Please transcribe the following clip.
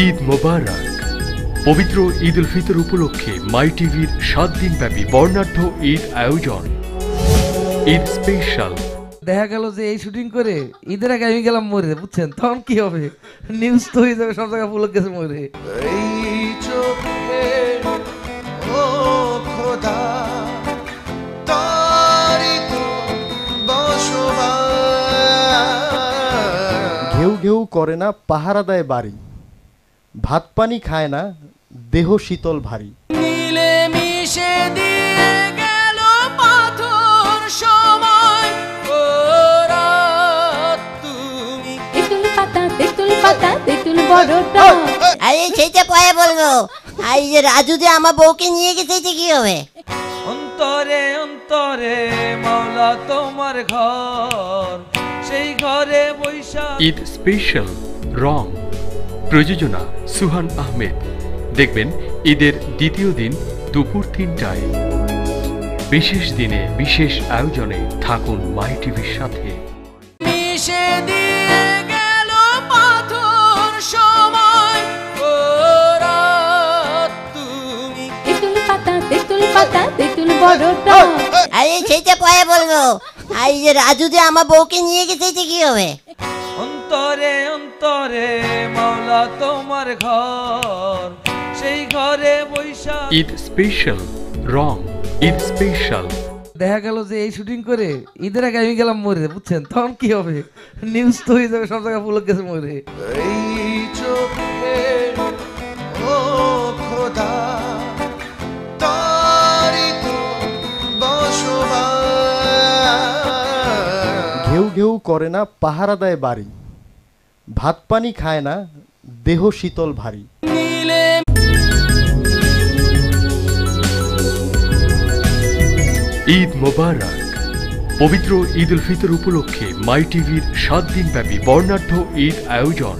ঈদ মোবারক। পবিত্র ঈদ উল ফিতর উপলক্ষে মাই টিভির 7 দিনব্যাপী বর্ণাঢ্য ঈদ আয়োজন। ঈদ স্পেশাল। দেখা গেল যে এই শুটিং করে ঈদের আগে আমি গেলাম মরে, বুঝছেন? তখন কি হবে? নিউজ তো হয়ে যাবে, সব জায়গায় পুলক গেছে মরে। ঘেউ ঘেউ করে না পাহারা দেয় বাড়ি, ভাত পানি খায় না দেহ শীতল ভারী। মিলে মিশে দিয়ে গেল পাথর সময়, ওরা তুমি তেঁতুল পাতা তেঁতুল বড়টা। আরে সেইটা পরে বলবো। আর এই যে রাজু যে আমার বউকে নিয়ে গেছে কি হবে? অন্তরে অন্তরে মাওলা তোমার ঘর, সেই ঘরে বৈশা। ঈদ স্পেশাল রং। প্রযোজনা সুহান আহমেদ। দেখবেন ঈদের দ্বিতীয় দিন দুপুর 3টায়। বিশেষ দিনে বিশেষ আয়োজনে থাকুন মাই টিভির সাথে। মিশে দিয়ে গেল পাথর সময়, ওরা তুমি তেঁতুল পাতা তেঁতুল বড়টা। আরে সেইটা পরে বলবো। আর এই যে রাজু যে আমার বউকে নিয়ে গেছে কি হবে? অন্তরে অন্তরে মাওলা তোমার ঘর, সেই ঘরে বৈশা। ঈদ স্পেশাল রং। ঈদ স্পেশাল। দেখা গেল যে এই শুটিং করে ঈদের আগে আমি গেলাম মরে, বুঝছেন? তখন কি হবে? নিউজ তো হয়ে যাবে, সব জায়গায় পুলক গেছে মরে। ঘেউ ঘেউ করে না পাহারা দেয় বাড়ি, ভাত পানি খায় না দেহ শীতল ভারী। ঈদ মোবারক। পবিত্র ঈদ উল ফিতর উপলক্ষে মাই টিভির 7 দিনব্যাপী বর্ণাঢ্য ঈদ আয়োজন।